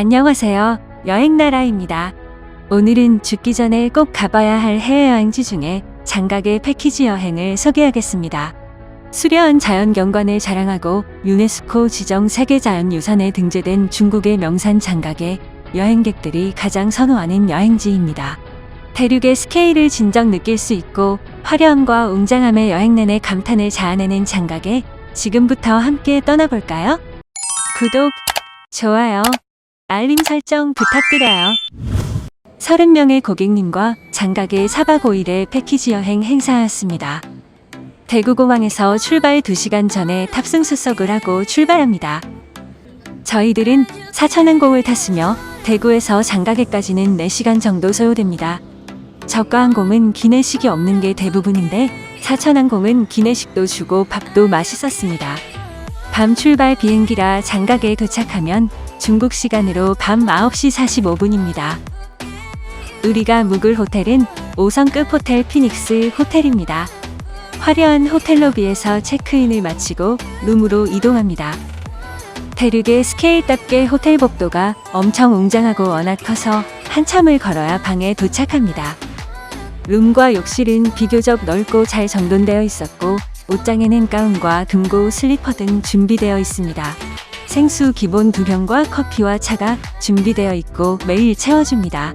안녕하세요. 여행나라입니다. 오늘은 죽기 전에 꼭 가봐야 할 해외여행지 중에 장각의 패키지 여행을 소개하겠습니다. 수려한 자연경관을 자랑하고 유네스코 지정 세계자연유산에 등재된 중국의 명산 장각에 여행객들이 가장 선호하는 여행지입니다. 대륙의 스케일을 진정 느낄 수 있고 화려함과 웅장함의 여행 내내 감탄을 자아내는 장각에 지금부터 함께 떠나볼까요? 구독, 좋아요, 알림 설정 부탁드려요. 30명의 고객님과 장각의 4박 5일의 패키지 여행 행사였습니다. 대구공항에서 출발 2시간 전에 탑승 수속을 하고 출발합니다. 저희들은 사천항공을 탔으며 대구에서 장각에까지는 4시간 정도 소요됩니다. 저가 항공은 기내식이 없는 게 대부분인데 사천항공은 기내식도 주고 밥도 맛있었습니다. 밤 출발 비행기라 장각에 도착하면 중국 시간으로 밤 9시 45분입니다. 우리가 묵을 호텔은 5성급 호텔 피닉스 호텔입니다. 화려한 호텔 로비에서 체크인을 마치고 룸으로 이동합니다. 대륙의 스케일답게 호텔 복도가 엄청 웅장하고 워낙 커서 한참을 걸어야 방에 도착합니다. 룸과 욕실은 비교적 넓고 잘 정돈되어 있었고 옷장에는 가운과 등고, 슬리퍼 등 준비되어 있습니다. 생수 기본 2병과 커피와 차가 준비되어 있고 매일 채워줍니다.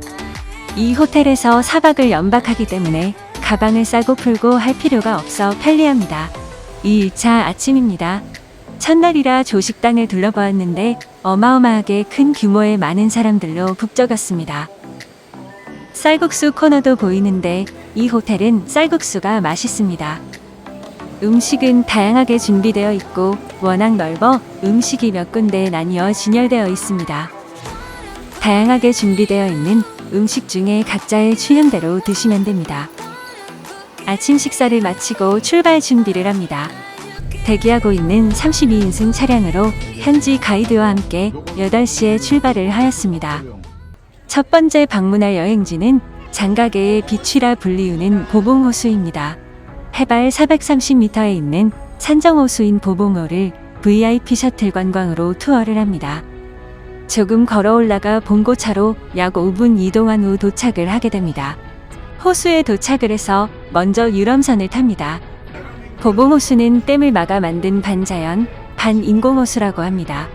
이 호텔에서 4박을 연박하기 때문에 가방을 싸고 풀고 할 필요가 없어 편리합니다. 2일차 아침입니다. 첫날이라 조식당을 둘러보았는데 어마어마하게 큰 규모의 많은 사람들로 북적였습니다. 쌀국수 코너도 보이는데 이 호텔은 쌀국수가 맛있습니다. 음식은 다양하게 준비되어 있고 워낙 넓어 음식이 몇 군데 나뉘어 진열되어 있습니다. 다양하게 준비되어 있는 음식 중에 각자의 취향대로 드시면 됩니다. 아침 식사를 마치고 출발 준비를 합니다. 대기하고 있는 32인승 차량으로 현지 가이드와 함께 8시에 출발을 하였습니다. 첫 번째 방문할 여행지는 장각의 비취라 불리우는 보봉호수입니다. 해발 430m에 있는 산정호수인 보봉호를 VIP 셔틀 관광으로 투어를 합니다. 조금 걸어 올라가 봉고차로 약 5분 이동한 후 도착을 하게 됩니다. 호수에 도착을 해서 먼저 유람선을 탑니다. 보봉호수는 댐을 막아 만든 반자연, 반인공호수라고 합니다.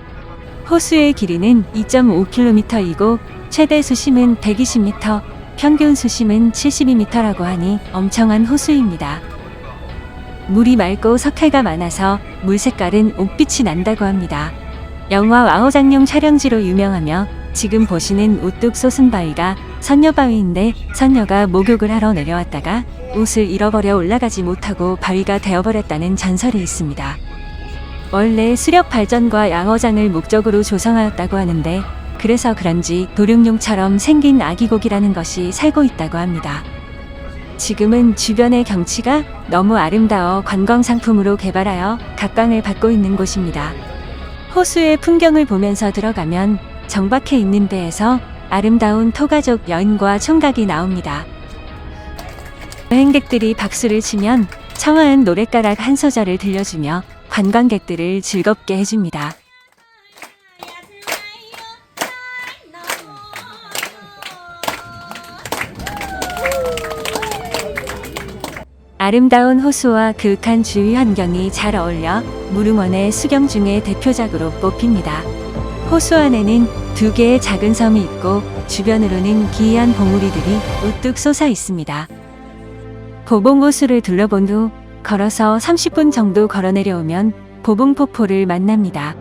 호수의 길이는 2.5km이고 최대 수심은 120m, 평균 수심은 72m라고 하니 엄청난 호수입니다. 물이 맑고 석회가 많아서 물 색깔은 옥빛이 난다고 합니다. 영화 와호장룡 촬영지로 유명하며 지금 보시는 우뚝 솟은 바위가 선녀바위인데 선녀가 목욕을 하러 내려왔다가 옷을 잃어버려 올라가지 못하고 바위가 되어버렸다는 전설이 있습니다. 원래 수력 발전과 양어장을 목적으로 조성하였다고 하는데 그래서 그런지 도룡뇽처럼 생긴 아기고기라는 것이 살고 있다고 합니다. 지금은 주변의 경치가 너무 아름다워 관광상품으로 개발하여 각광을 받고 있는 곳입니다. 호수의 풍경을 보면서 들어가면 정박해 있는 배에서 아름다운 토가족 여인과 총각이 나옵니다. 여행객들이 박수를 치면 청아한 노랫가락 한 소절을 들려주며 관광객들을 즐겁게 해줍니다. 아름다운 호수와 그윽한 주위 환경이 잘 어울려 무릉원의 수경 중에 대표작으로 뽑힙니다. 호수 안에는 2개의 작은 섬이 있고 주변으로는 기이한 봉우리들이 우뚝 솟아 있습니다. 보봉호수를 둘러본 후 걸어서 30분 정도 걸어 내려오면 보봉폭포를 만납니다.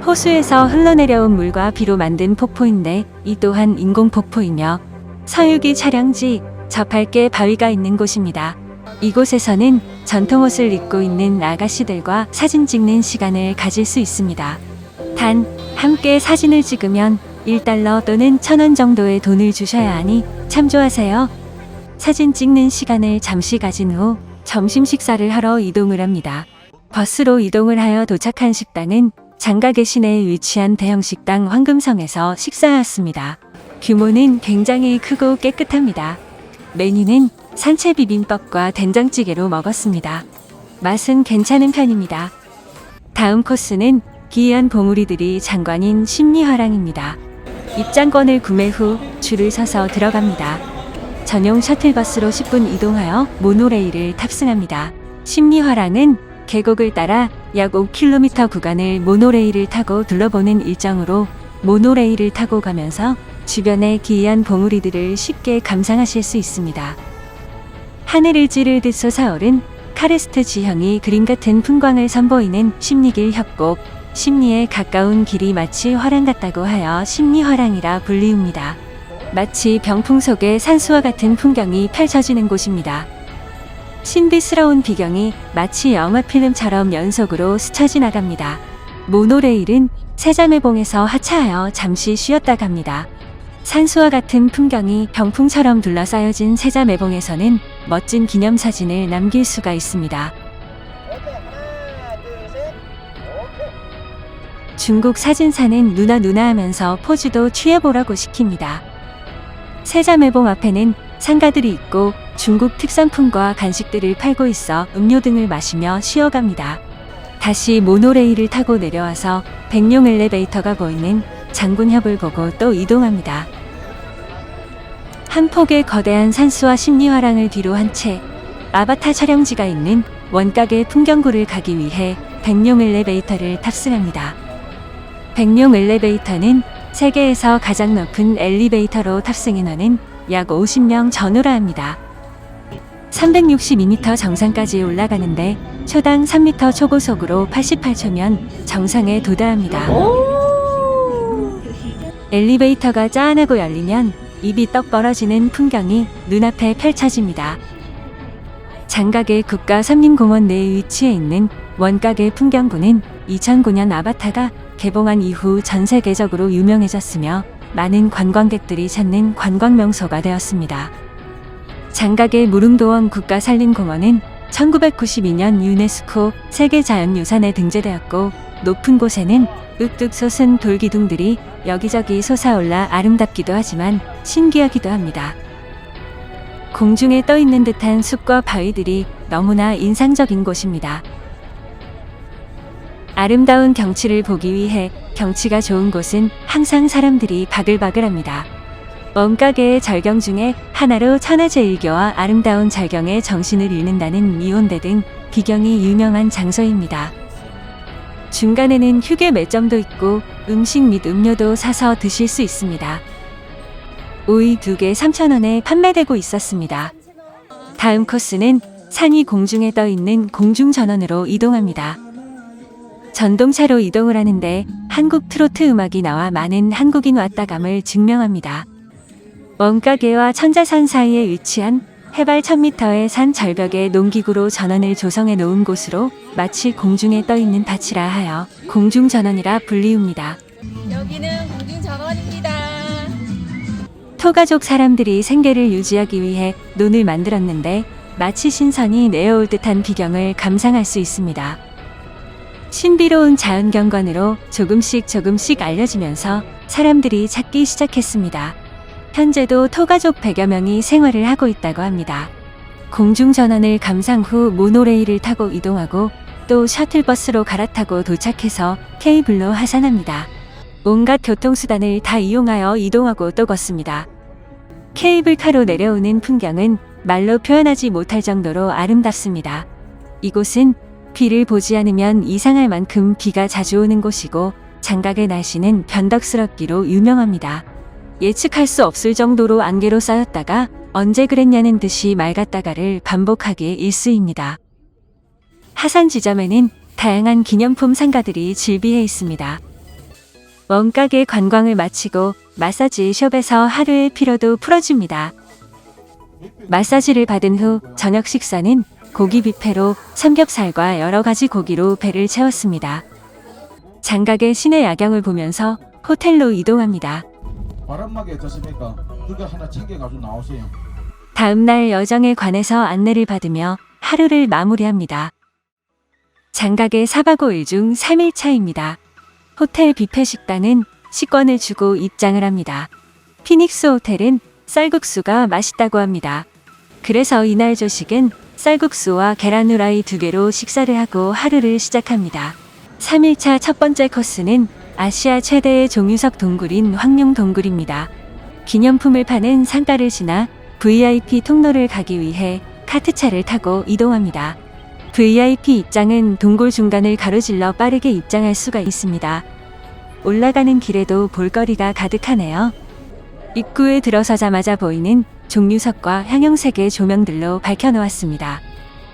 호수에서 흘러내려온 물과 비로 만든 폭포인데 이 또한 인공폭포이며 서유기 촬영지 저팔계 바위가 있는 곳입니다. 이곳에서는 전통옷을 입고 있는 아가씨들과 사진 찍는 시간을 가질 수 있습니다. 단, 함께 사진을 찍으면 1달러 또는 1,000원 정도의 돈을 주셔야 하니 참조하세요. 사진 찍는 시간을 잠시 가진 후 점심 식사를 하러 이동을 합니다. 버스로 이동을 하여 도착한 식당은 장각의 시내에 위치한 대형 식당 황금성에서 식사하였습니다. 규모는 굉장히 크고 깨끗합니다. 메뉴는 산채 비빔밥과 된장찌개로 먹었습니다. 맛은 괜찮은 편입니다. 다음 코스는 기이한 봉우리들이 장관인 심리화랑입니다. 입장권을 구매 후 줄을 서서 들어갑니다. 전용 셔틀버스로 10분 이동하여 모노레일을 탑승합니다. 심리화랑은 계곡을 따라 약 5km 구간을 모노레일을 타고 둘러보는 일정으로 모노레일을 타고 가면서 주변의 기이한 봉우리들을 쉽게 감상하실 수 있습니다. 하늘을 찌르듯 솟아오른 카르스트 지형이 그림 같은 풍광을 선보이는 심리길 협곡, 심리에 가까운 길이 마치 화랑 같다고 하여 심리화랑이라 불리웁니다. 마치 병풍 속의 산수와 같은 풍경이 펼쳐지는 곳입니다. 신비스러운 비경이 마치 영화 필름처럼 연속으로 스쳐 지나갑니다. 모노레일은 세자매봉에서 하차하여 잠시 쉬었다 갑니다. 산수와 같은 풍경이 병풍처럼 둘러싸여진 세자매봉에서는 멋진 기념사진을 남길 수가 있습니다. 중국 사진사는 누나 하면서 포즈도 취해보라고 시킵니다. 세자매봉 앞에는 상가들이 있고 중국 특산품과 간식들을 팔고 있어 음료 등을 마시며 쉬어갑니다. 다시 모노레일을 타고 내려와서 백룡 엘리베이터가 보이는 장군협을 보고 또 이동합니다. 한 폭의 거대한 산수와 심리화랑을 뒤로 한 채 아바타 촬영지가 있는 원각의 풍경구를 가기 위해 백룡 엘리베이터를 탑승합니다. 백룡 엘리베이터는 세계에서 가장 높은 엘리베이터로 탑승인원은 약 50명 전후라 합니다. 362m 정상까지 올라가는데 초당 3m 초고속으로 88초면 정상에 도달합니다. 엘리베이터가 짠하고 열리면 입이 떡 벌어지는 풍경이 눈앞에 펼쳐집니다. 장각의 국가산림공원 내에 위치해 있는 원각의 풍경구는 2009년 아바타가 개봉한 이후 전 세계적으로 유명해졌으며 많은 관광객들이 찾는 관광명소가 되었습니다. 장각의 무릉도원 국가산림공원은 1992년 유네스코 세계자연유산에 등재되었고 높은 곳에는 윽득 솟은 돌기둥들이 여기저기 솟아올라 아름답기도 하지만 신기하기도 합니다. 공중에 떠 있는 듯한 숲과 바위들이 너무나 인상적인 곳입니다. 아름다운 경치를 보기 위해 경치가 좋은 곳은 항상 사람들이 바글바글합니다. 원가계의 절경 중에 하나로 천하제일교와 아름다운 절경에 정신을 잃는다는 미온대 등 비경이 유명한 장소입니다. 중간에는 휴게 매점도 있고 음식 및 음료도 사서 드실 수 있습니다. 오이 2개 3,000원에 판매되고 있었습니다. 다음 코스는 산이 공중에 떠 있는 공중전원으로 이동합니다. 전동차로 이동을 하는데 한국 트로트 음악이 나와 많은 한국인 왔다감을 증명합니다. 원가계와 천자산 사이에 위치한 해발 1000m의 산 절벽에 농기구로 전원을 조성해 놓은 곳으로 마치 공중에 떠 있는 밭이라 하여 공중전원이라 불리웁니다. 여기는 공중전원입니다. 토가족 사람들이 생계를 유지하기 위해 논을 만들었는데 마치 신선이 내어올 듯한 비경을 감상할 수 있습니다. 신비로운 자연경관으로 조금씩 알려지면서 사람들이 찾기 시작했습니다. 현재도 토가족 100여 명이 생활을 하고 있다고 합니다. 공중전원을 감상 후 모노레일을 타고 이동하고 또 셔틀버스로 갈아타고 도착해서 케이블로 하산합니다. 온갖 교통수단을 다 이용하여 이동하고 또 걷습니다. 케이블카로 내려오는 풍경은 말로 표현하지 못할 정도로 아름답습니다. 이곳은 비를 보지 않으면 이상할 만큼 비가 자주 오는 곳이고 장각의 날씨는 변덕스럽기로 유명합니다. 예측할 수 없을 정도로 안개로 쌓였다가 언제 그랬냐는 듯이 맑았다가를 반복하기에 일쑤입니다. 하산 지점에는 다양한 기념품 상가들이 즐비해 있습니다. 원가게 관광을 마치고 마사지 숍에서 하루의 피로도 풀어줍니다. 마사지를 받은 후 저녁 식사는 고기 뷔페로 삼겹살과 여러 가지 고기로 배를 채웠습니다. 장각의 시내 야경을 보면서 호텔로 이동합니다. 바람막이 어떻습니까? 그거 하나 챙겨가지고 나오세요. 다음날 여정에 관해서 안내를 받으며 하루를 마무리합니다. 장각의 4박 5일 중 3일차입니다. 호텔 뷔페 식당은 식권을 주고 입장을 합니다. 피닉스 호텔은 쌀국수가 맛있다고 합니다. 그래서 이날 조식은 쌀국수와 계란 후라이 2개로 식사를 하고 하루를 시작합니다. 3일차 첫 번째 코스는 아시아 최대의 종유석 동굴인 황룡 동굴입니다. 기념품을 파는 상가를 지나 VIP 통로를 가기 위해 카트차를 타고 이동합니다. VIP 입장은 동굴 중간을 가로질러 빠르게 입장할 수가 있습니다. 올라가는 길에도 볼거리가 가득하네요. 입구에 들어서자마자 보이는 종유석과 형형색의 조명들로 밝혀놓았습니다.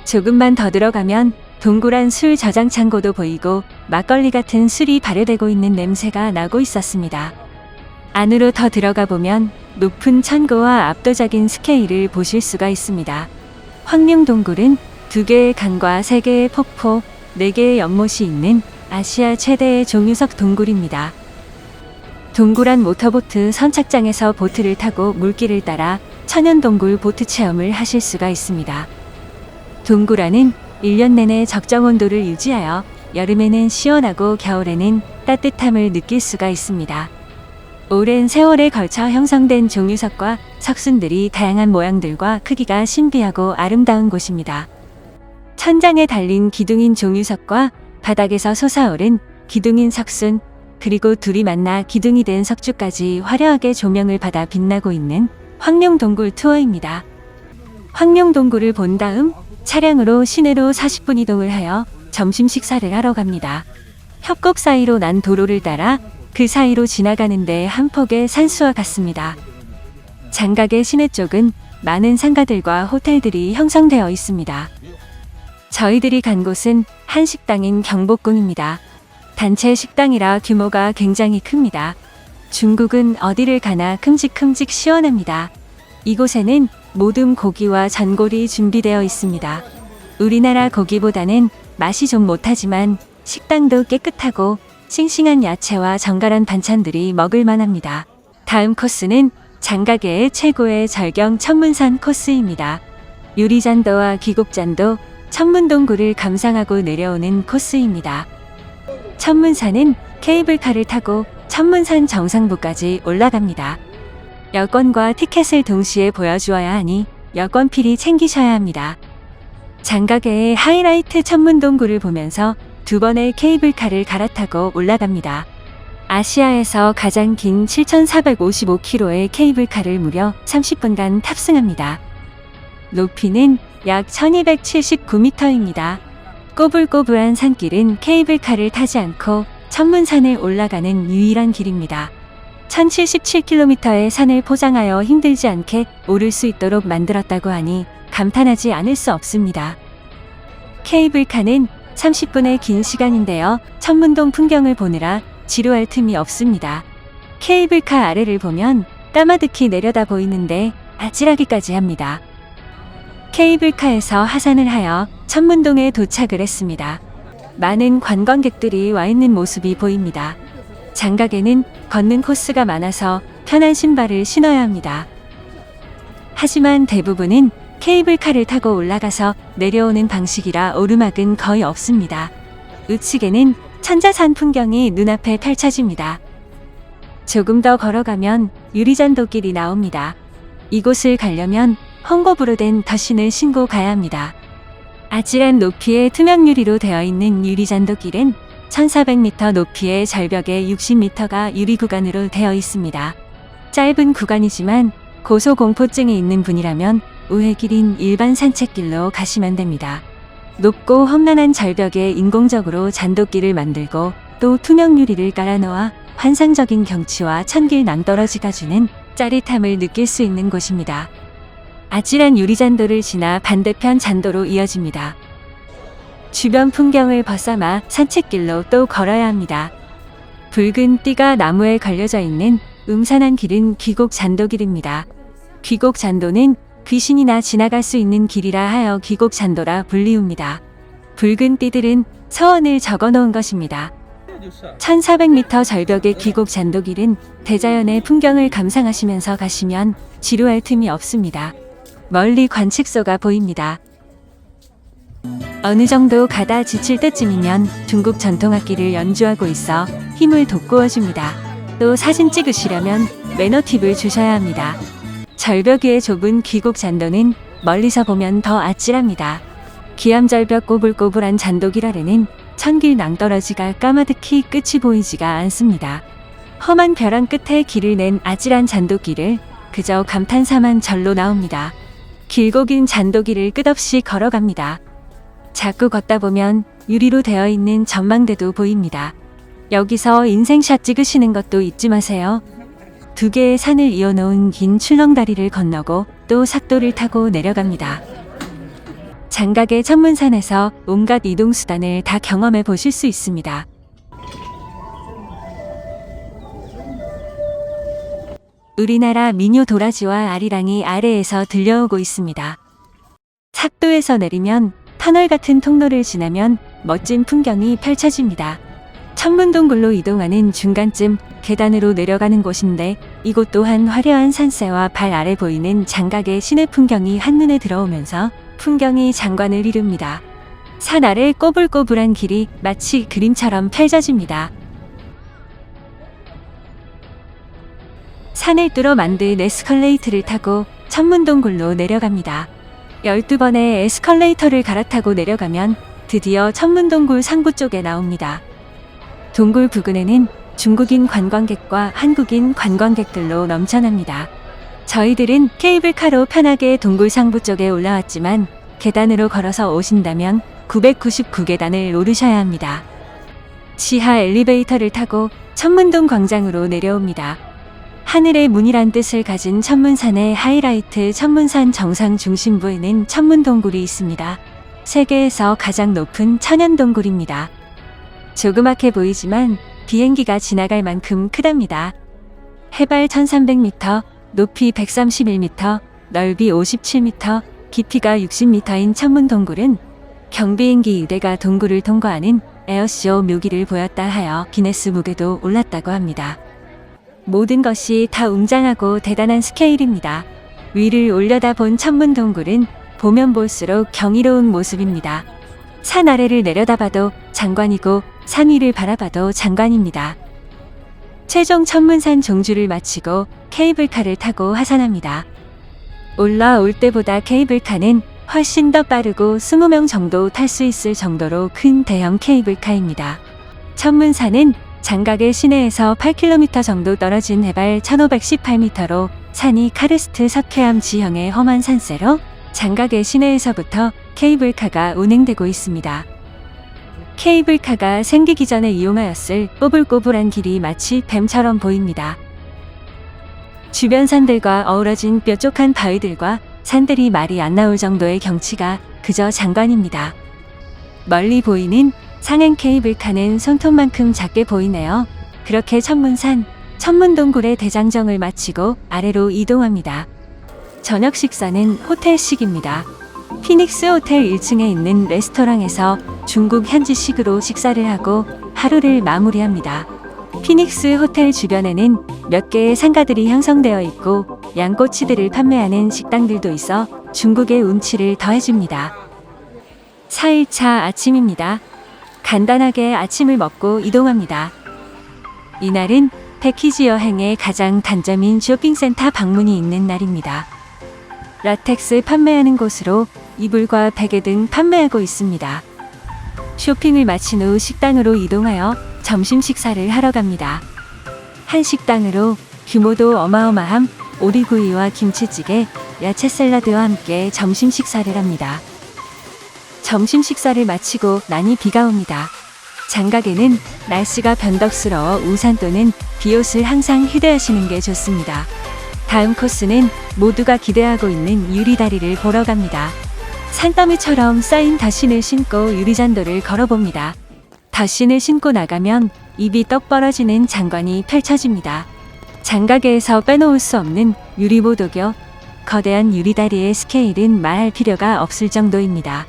조금만 더 들어가면 동굴 안 술 저장 창고도 보이고 막걸리 같은 술이 발효되고 있는 냄새가 나고 있었습니다. 안으로 더 들어가 보면 높은 천고와 압도적인 스케일을 보실 수가 있습니다. 황룡 동굴은 2개의 강과 3개의 폭포, 4개의 연못이 있는 아시아 최대의 종유석 동굴입니다. 동굴 안 모터보트 선착장에서 보트를 타고 물길을 따라 천연동굴 보트 체험을 하실 수가 있습니다. 동굴 안은 1년 내내 적정 온도를 유지하여 여름에는 시원하고 겨울에는 따뜻함을 느낄 수가 있습니다. 오랜 세월에 걸쳐 형성된 종유석과 석순들이 다양한 모양들과 크기가 신비하고 아름다운 곳입니다. 천장에 달린 기둥인 종유석과 바닥에서 솟아오른 기둥인 석순, 그리고 둘이 만나 기둥이 된 석주까지 화려하게 조명을 받아 빛나고 있는 황룡 동굴 투어입니다. 황룡 동굴을 본 다음 차량으로 시내로 40분 이동을 하여 점심 식사를 하러 갑니다. 협곡 사이로 난 도로를 따라 그 사이로 지나가는데 한 폭의 산수와 같습니다. 장각의 시내 쪽은 많은 상가들과 호텔들이 형성되어 있습니다. 저희들이 간 곳은 한 식당인 경복궁입니다. 단체 식당이라 규모가 굉장히 큽니다. 중국은 어디를 가나 큼직큼직 시원합니다. 이곳에는 모듬 고기와 전골이 준비되어 있습니다. 우리나라 고기보다는 맛이 좀 못하지만 식당도 깨끗하고 싱싱한 야채와 정갈한 반찬들이 먹을만합니다. 다음 코스는 장가계의 최고의 절경 천문산 코스입니다. 유리잔도와 귀곡잔도, 천문동굴을 감상하고 내려오는 코스입니다. 천문산은 케이블카를 타고 천문산 정상부까지 올라갑니다. 여권과 티켓을 동시에 보여주어야 하니 여권필히 챙기셔야 합니다. 장가계의 하이라이트 천문동굴을 보면서 2번의 케이블카를 갈아타고 올라갑니다. 아시아에서 가장 긴 7,455km의 케이블카를 무려 30분간 탑승합니다. 높이는 약 1279m입니다. 꼬불꼬불한 산길은 케이블카를 타지 않고 천문산을 올라가는 유일한 길입니다. 1077km의 산을 포장하여 힘들지 않게 오를 수 있도록 만들었다고 하니 감탄하지 않을 수 없습니다. 케이블카는 30분의 긴 시간인데요. 천문동 풍경을 보느라 지루할 틈이 없습니다. 케이블카 아래를 보면 까마득히 내려다 보이는데 아찔하기까지 합니다. 케이블카에서 하산을 하여 천문동에 도착을 했습니다. 많은 관광객들이 와 있는 모습이 보입니다. 장가계는 걷는 코스가 많아서 편한 신발을 신어야 합니다. 하지만 대부분은 케이블카를 타고 올라가서 내려오는 방식이라 오르막은 거의 없습니다. 우측에는 천자산 풍경이 눈앞에 펼쳐집니다. 조금 더 걸어가면 유리잔도길이 나옵니다. 이곳을 가려면 헝겊으로 된 덧신을 신고 가야 합니다. 아찔한 높이의 투명 유리로 되어 있는 유리잔도길은 1400m 높이의 절벽에 60m가 유리 구간으로 되어 있습니다. 짧은 구간이지만 고소공포증이 있는 분이라면 우회길인 일반 산책길로 가시면 됩니다. 높고 험난한 절벽에 인공적으로 잔도길을 만들고 또 투명 유리를 깔아놓아 환상적인 경치와 천길 낭떠러지가 주는 짜릿함을 느낄 수 있는 곳입니다. 아찔한 유리잔도를 지나 반대편 잔도로 이어집니다. 주변 풍경을 벗삼아 산책길로 또 걸어야 합니다. 붉은 띠가 나무에 걸려져 있는 음산한 길은 귀곡잔도길입니다. 귀곡잔도는 귀신이나 지나갈 수 있는 길이라 하여 귀곡잔도라 불리웁니다. 붉은 띠들은 서원을 적어 놓은 것입니다. 1400m 절벽의 귀곡잔도길은 대자연의 풍경을 감상하시면서 가시면 지루할 틈이 없습니다. 멀리 관측소가 보입니다. 어느 정도 가다 지칠 때쯤이면 중국 전통악기를 연주하고 있어 힘을 돋구어줍니다. 또 사진 찍으시려면 매너팁을 주셔야 합니다. 절벽 위의 좁은 귀곡잔도는 멀리서 보면 더 아찔합니다. 기암절벽 꼬불꼬불한 잔도길 아래는 천길 낭떠러지가 까마득히 끝이 보이지가 않습니다. 험한 벼랑 끝에 길을 낸 아찔한 잔도길을 그저 감탄사만 절로 나옵니다. 길고 긴 잔도길을 끝없이 걸어갑니다. 자꾸 걷다 보면 유리로 되어 있는 전망대도 보입니다. 여기서 인생샷 찍으시는 것도 잊지 마세요. 두 개의 산을 이어놓은 긴 출렁다리를 건너고 또 삭도를 타고 내려갑니다. 장각의 천문산에서 온갖 이동수단을 다 경험해 보실 수 있습니다. 우리나라 민요 도라지와 아리랑이 아래에서 들려오고 있습니다. 삭도에서 내리면 터널 같은 통로를 지나면 멋진 풍경이 펼쳐집니다. 천문동굴로 이동하는 중간쯤 계단으로 내려가는 곳인데 이곳 또한 화려한 산세와 발 아래 보이는 장각의 시내 풍경이 한눈에 들어오면서 풍경이 장관을 이룹니다. 산 아래 꼬불꼬불한 길이 마치 그림처럼 펼쳐집니다. 산을 뚫어 만든 에스컬레이터를 타고 천문동굴로 내려갑니다. 12번의 에스컬레이터를 갈아타고 내려가면 드디어 천문동굴 상부 쪽에 나옵니다. 동굴 부근에는 중국인 관광객과 한국인 관광객들로 넘쳐납니다. 저희들은 케이블카로 편하게 동굴 상부 쪽에 올라왔지만 계단으로 걸어서 오신다면 999계단을 오르셔야 합니다. 지하 엘리베이터를 타고 천문동 광장으로 내려옵니다. 하늘의 문이란 뜻을 가진 천문산의 하이라이트 천문산 정상 중심부에는 천문동굴이 있습니다. 세계에서 가장 높은 천연동굴입니다. 조그맣게 보이지만 비행기가 지나갈 만큼 크답니다. 해발 1300m, 높이 131m, 넓이 57m, 깊이가 60m인 천문동굴은 경비행기 의대가 동굴을 통과하는 에어쇼 묘기를 보였다 하여 기네스북에도 올랐다고 합니다. 모든 것이 다 웅장하고 대단한 스케일입니다. 위를 올려다본 천문동굴은 보면 볼수록 경이로운 모습입니다. 산 아래를 내려다봐도 장관이고 산 위를 바라봐도 장관입니다. 최종 천문산 종주를 마치고 케이블카를 타고 하산합니다. 올라올 때보다 케이블카는 훨씬 더 빠르고 20명 정도 탈 수 있을 정도로 큰 대형 케이블카입니다. 천문산은 장각의 시내에서 8km 정도 떨어진 해발 1518m로 산이 카르스트 석회암 지형의 험한 산세로 장각의 시내에서부터 케이블카가 운행되고 있습니다. 케이블카가 생기기 전에 이용하였을 꼬불꼬불한 길이 마치 뱀처럼 보입니다. 주변 산들과 어우러진 뾰족한 바위들과 산들이 말이 안 나올 정도의 경치가 그저 장관입니다. 멀리 보이는 상행 케이블카는 손톱만큼 작게 보이네요. 그렇게 천문산, 천문동굴의 대장정을 마치고 아래로 이동합니다. 저녁 식사는 호텔식입니다. 피닉스 호텔 1층에 있는 레스토랑에서 중국 현지식으로 식사를 하고 하루를 마무리합니다. 피닉스 호텔 주변에는 몇 개의 상가들이 형성되어 있고 양꼬치들을 판매하는 식당들도 있어 중국의 운치를 더해줍니다. 4일차 아침입니다. 간단하게 아침을 먹고 이동합니다. 이날은 패키지 여행의 가장 단점인 쇼핑센터 방문이 있는 날입니다. 라텍스 판매하는 곳으로 이불과 베개 등 판매하고 있습니다. 쇼핑을 마친 후 식당으로 이동하여 점심 식사를 하러 갑니다. 한 식당으로 규모도 어마어마한 오리구이와 김치찌개, 야채 샐러드와 함께 점심 식사를 합니다. 점심 식사를 마치고 나니 비가 옵니다. 장각에는 날씨가 변덕스러워 우산 또는 비옷을 항상 휴대하시는 게 좋습니다. 다음 코스는 모두가 기대하고 있는 유리다리를 보러 갑니다. 산더미처럼 쌓인 덧신을 신고 유리잔도를 걸어봅니다. 덧신을 신고 나가면 입이 떡 벌어지는 장관이 펼쳐집니다. 장가게에서 빼놓을 수 없는 유리보도교, 거대한 유리다리의 스케일은 말할 필요가 없을 정도입니다.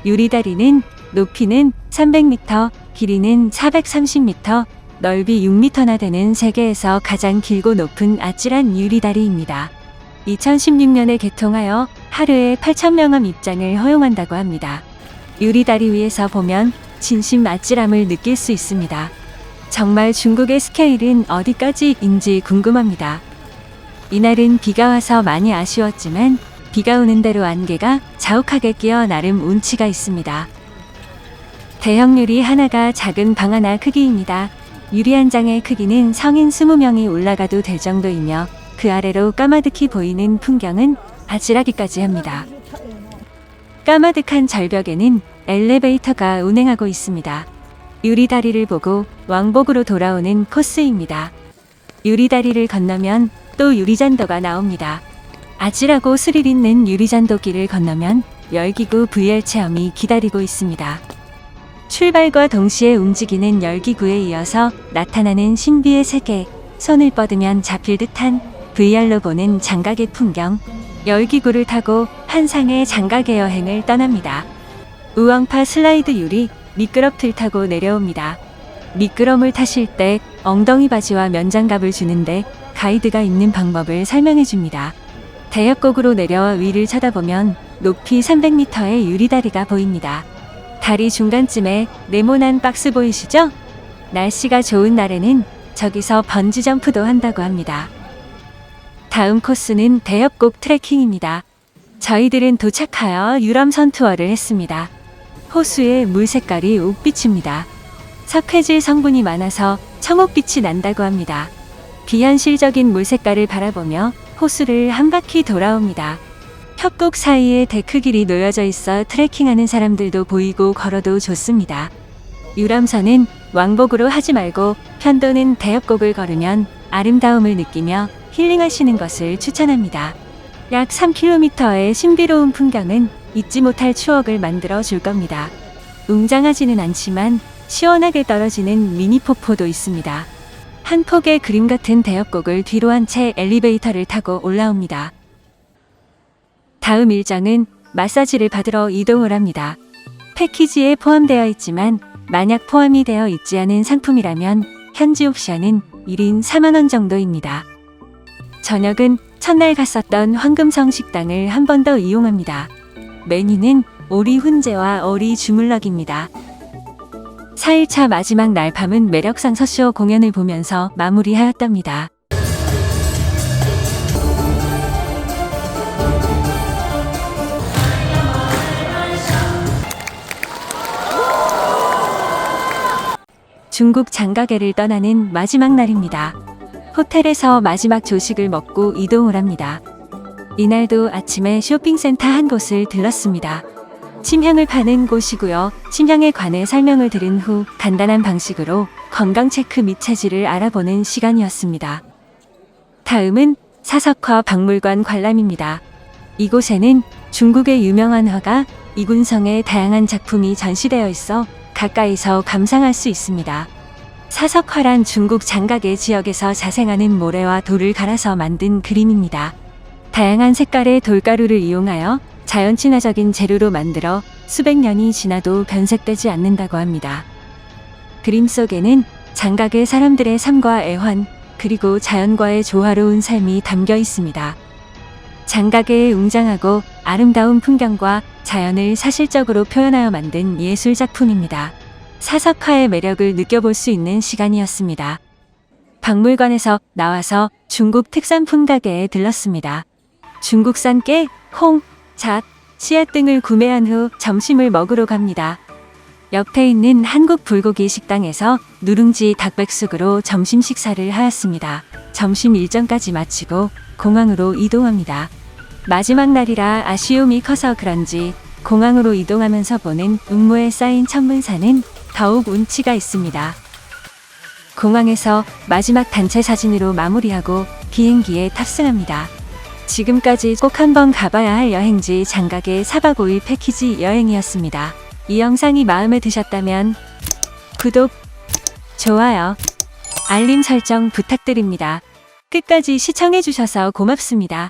유리다리는 높이는 300m, 길이는 430m, 넓이 6m나 되는 세계에서 가장 길고 높은 아찔한 유리다리입니다. 2016년에 개통하여 하루에 8,000명함 입장을 허용한다고 합니다. 유리다리 위에서 보면 진심 아찔함을 느낄 수 있습니다. 정말 중국의 스케일은 어디까지인지 궁금합니다. 이날은 비가 와서 많이 아쉬웠지만 비가 오는 대로 안개가 자욱하게 끼어 나름 운치가 있습니다. 대형 유리 하나가 작은 방 하나 크기입니다. 유리 한 장의 크기는 성인 20명이 올라가도 될 정도이며 그 아래로 까마득히 보이는 풍경은 아찔하기까지 합니다. 까마득한 절벽에는 엘리베이터가 운행하고 있습니다. 유리다리를 보고 왕복으로 돌아오는 코스입니다. 유리다리를 건너면 또 유리잔도가 나옵니다. 아찔하고 스릴 있는 유리잔도길을 건너면 열기구 VR 체험이 기다리고 있습니다. 출발과 동시에 움직이는 열기구에 이어서 나타나는 신비의 세계, 손을 뻗으면 잡힐 듯한 VR로 보는 장각의 풍경, 열기구를 타고 환상의 장각의 여행을 떠납니다. 우왕파 슬라이드 유리, 미끄럼틀 타고 내려옵니다. 미끄럼을 타실 때 엉덩이 바지와 면장갑을 주는데 가이드가 있는 방법을 설명해 줍니다. 대역곡으로 내려와 위를 쳐다보면 높이 300m의 유리다리가 보입니다. 다리 중간쯤에 네모난 박스 보이시죠? 날씨가 좋은 날에는 저기서 번지 점프도 한다고 합니다. 다음 코스는 대역곡 트레킹입니다. 저희들은 도착하여 유람선 투어를 했습니다. 호수의 물 색깔이 옥빛입니다. 석회질 성분이 많아서 청옥빛이 난다고 합니다. 비현실적인 물 색깔을 바라보며 호수를 한 바퀴 돌아옵니다. 협곡 사이에 데크 길이 놓여져 있어 트레킹하는 사람들도 보이고 걸어도 좋습니다. 유람선은 왕복으로 하지 말고 편도는 대역곡을 걸으면 아름다움을 느끼며 힐링하시는 것을 추천합니다. 약 3km의 신비로운 풍경은 잊지 못할 추억을 만들어 줄 겁니다. 웅장하지는 않지만 시원하게 떨어지는 미니 폭포도 있습니다. 한 폭의 그림 같은 대역곡을 뒤로 한 채 엘리베이터를 타고 올라옵니다. 다음 일정은 마사지를 받으러 이동을 합니다. 패키지에 포함되어 있지만 만약 포함이 되어 있지 않은 상품이라면 현지 옵션은 1인 4만 원 정도입니다. 저녁은 첫날 갔었던 황금성 식당을 한 번 더 이용합니다. 메뉴는 오리 훈제와 오리 주물럭입니다. 4일차 마지막 날 밤은 매력상 서쇼 공연을 보면서 마무리하였답니다. 중국 장가게를 떠나는 마지막 날입니다. 호텔에서 마지막 조식을 먹고 이동을 합니다. 이날도 아침에 쇼핑센터 한 곳을 들렀습니다. 침향을 파는 곳이고요. 침향에 관해 설명을 들은 후 간단한 방식으로 건강 체크 및 체질을 알아보는 시간이었습니다. 다음은 사석화 박물관 관람입니다. 이곳에는 중국의 유명한 화가 이군성의 다양한 작품이 전시되어 있어 가까이서 감상할 수 있습니다. 사석화란 중국 장각의 지역에서 자생하는 모래와 돌을 갈아서 만든 그림입니다. 다양한 색깔의 돌가루를 이용하여 자연 친화적인 재료로 만들어 수백 년이 지나도 변색되지 않는다고 합니다. 그림 속에는 장각의 사람들의 삶과 애환, 그리고 자연과의 조화로운 삶이 담겨 있습니다. 장각의 웅장하고 아름다운 풍경과 자연을 사실적으로 표현하여 만든 예술 작품입니다. 사석화의 매력을 느껴볼 수 있는 시간이었습니다. 박물관에서 나와서 중국 특산품 가게에 들렀습니다. 중국산 깨, 콩, 잣, 씨앗 등을 구매한 후 점심을 먹으러 갑니다. 옆에 있는 한국 불고기 식당에서 누룽지 닭백숙으로 점심 식사를 하였습니다. 점심 일정까지 마치고 공항으로 이동합니다. 마지막 날이라 아쉬움이 커서 그런지 공항으로 이동하면서 보는 음모에 쌓인 천문산은 더욱 운치가 있습니다. 공항에서 마지막 단체 사진으로 마무리하고 비행기에 탑승합니다. 지금까지 꼭 한번 가봐야 할 여행지 장각의 4박 5일 패키지 여행이었습니다. 이 영상이 마음에 드셨다면 구독, 좋아요, 알림 설정 부탁드립니다. 끝까지 시청해주셔서 고맙습니다.